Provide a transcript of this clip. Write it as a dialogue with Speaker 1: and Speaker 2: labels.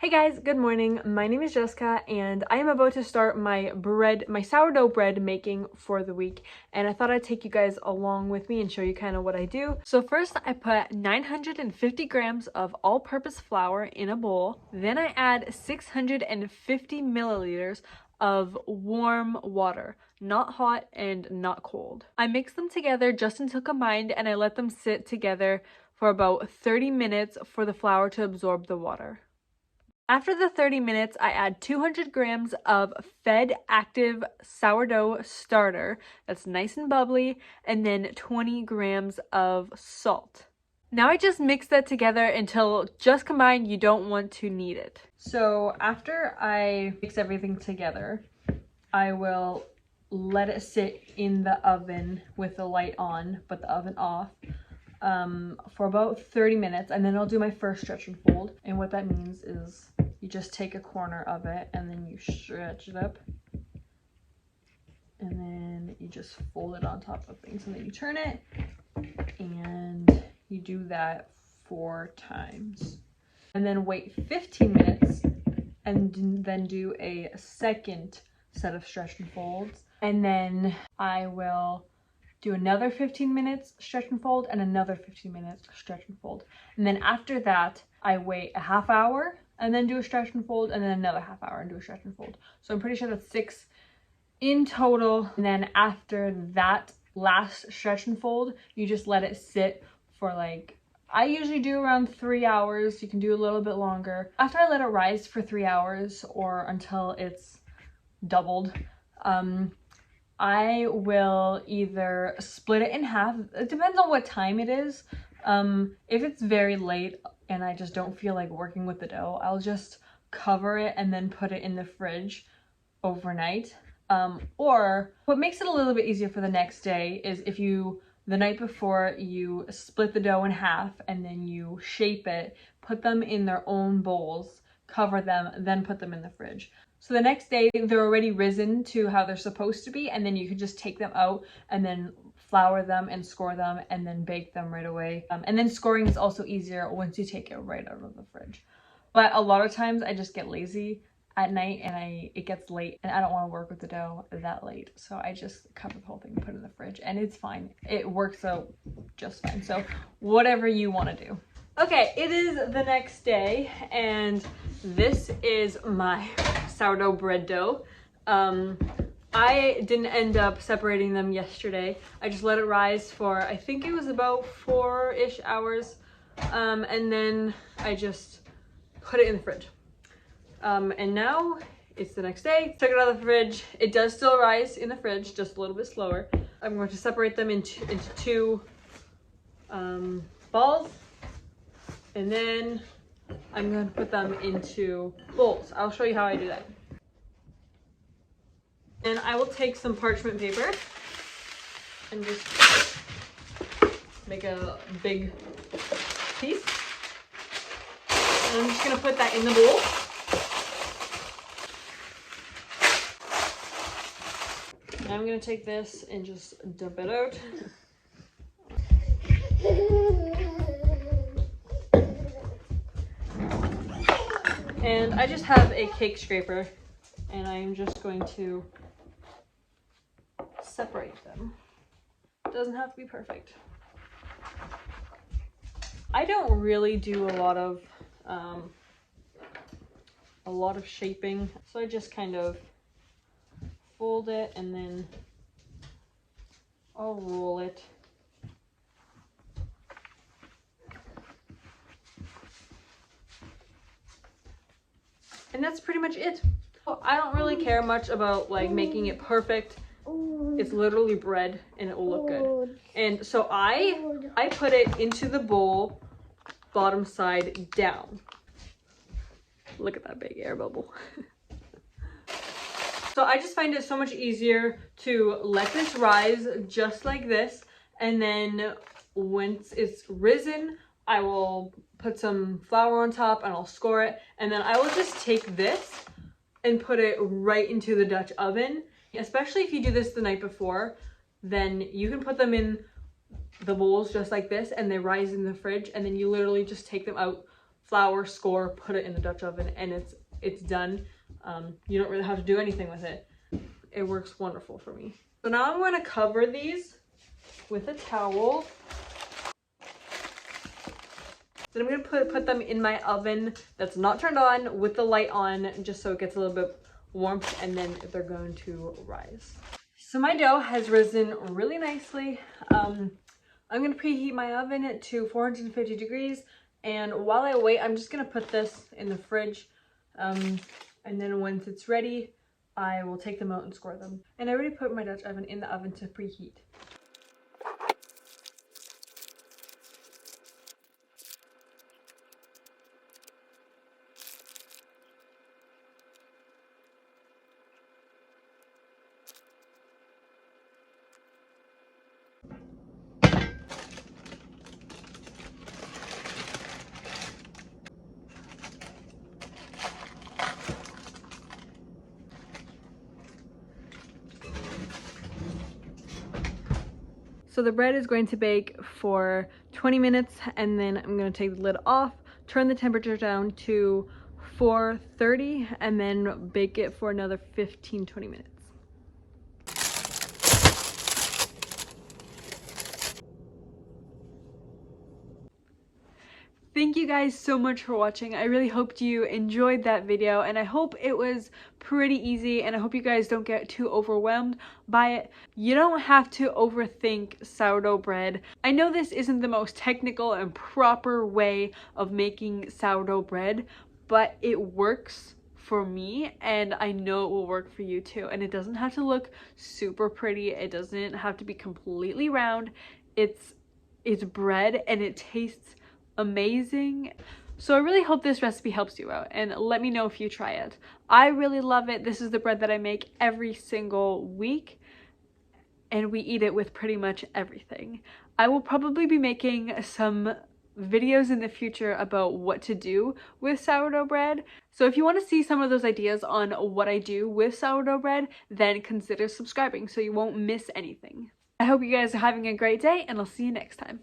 Speaker 1: Hey guys, good morning. My name is Jessica and I am about to start my sourdough bread making for the week, and I thought I'd take you guys along with me and show you kind of what I do. So first I put 950 grams of all-purpose flour in a bowl. Then I add 650 milliliters of warm water, not hot and not cold. I mix them together just until combined, and I let them sit together for about 30 minutes for the flour to absorb the water. After the 30 minutes, I add 200 grams of Fed Active sourdough starter that's nice and bubbly, and then 20 grams of salt. Now I just mix that together until just combined. You don't want to knead it. So after I mix everything together, I will let it sit in the oven with the light on, but the oven off, for about 30 minutes, and then I'll do my first stretch and fold. And what that means is you just take a corner of it and then you stretch it up, and then you just fold it on top of things, and then you turn it, and you do that 4 times, and then wait 15 minutes and then do a second set of stretch and folds, and then I will do another 15 minutes stretch and fold and another 15 minutes stretch and fold. And then after that, I wait a half hour and then do a stretch and fold, and then another half hour and do a stretch and fold. So I'm pretty sure that's 6 in total. And then after that last stretch and fold, you just let it sit for I usually do around 3 hours. You can do a little bit longer. After I let it rise for 3 hours or until it's doubled, I will either split it in half. It depends on what time it is. If it's very late and I just don't feel like working with the dough, I'll just cover it and then put it in the fridge overnight. Or what makes it a little bit easier for the next day is if the night before, you split the dough in half and then you shape it, put them in their own bowls, cover them, then put them in the fridge. So the next day, they're already risen to how they're supposed to be, and then you can just take them out and then flour them and score them and then bake them right away. And then scoring is also easier once you take it right out of the fridge. But a lot of times I just get lazy at night and it gets late and I don't want to work with the dough that late. So I just cover the whole thing and put it in the fridge, and it's fine. It works out just fine. So whatever you want to do. Okay, it is the next day and this is my sourdough bread dough. I didn't end up separating them yesterday. I just let it rise for, I think it was about 4-ish hours. And then I just put it in the fridge. And now it's the next day. Took it out of the fridge. It does still rise in the fridge, just a little bit slower. I'm going to separate them into 2 balls. And then I'm going to put them into bowls. I'll show you how I do that. And I will take some parchment paper and just make a big piece. And I'm just going to put that in the bowl. And I'm going to take this and just dump it out. And I just have a cake scraper, and I'm just going to separate them. It doesn't have to be perfect. I don't really do a lot of shaping, so I just kind of fold it and then I'll roll it. And that's pretty much it. I don't really care much about making it perfect. It's literally bread and it will look good. And so I put it into the bowl bottom side down. Look at that big air bubble. So I just find it so much easier to let this rise just like this, and then once it's risen, I will put some flour on top and I'll score it, and then I will just take this and put it right into the Dutch oven. Especially if you do this the night before, then you can put them in the bowls just like this and they rise in the fridge, and then you literally just take them out flour, score, put it in the Dutch oven, and it's done. You don't really have to do anything with it. It works wonderful for me. So now I'm going to cover these with a towel. Then I'm going to put them in my oven that's not turned on with the light on, just so it gets a little bit warmth, and then they're going to rise. So my dough has risen really nicely. I'm going to preheat my oven to 450 degrees, and while I wait, I'm just going to put this in the fridge, and then once it's ready, I will take them out and score them. And I already put my Dutch oven in the oven to preheat. So the bread is going to bake for 20 minutes, and then I'm going to take the lid off, turn the temperature down to 430, and then bake it for another 15-20 minutes. Thank you guys so much for watching. I really hoped you enjoyed that video, and I hope it was pretty easy, and I hope you guys don't get too overwhelmed by it. You don't have to overthink sourdough bread. I know this isn't the most technical and proper way of making sourdough bread, but it works for me, and I know it will work for you too. And it doesn't have to look super pretty. It doesn't have to be completely round. It's bread, and it tastes amazing. So I really hope this recipe helps you out, and let me know if you try it. I really love it. This is the bread that I make every single week, and we eat it with pretty much everything. I will probably be making some videos in the future about what to do with sourdough bread. So if you want to see some of those ideas on what I do with sourdough bread, then consider subscribing so you won't miss anything. I hope you guys are having a great day, and I'll see you next time.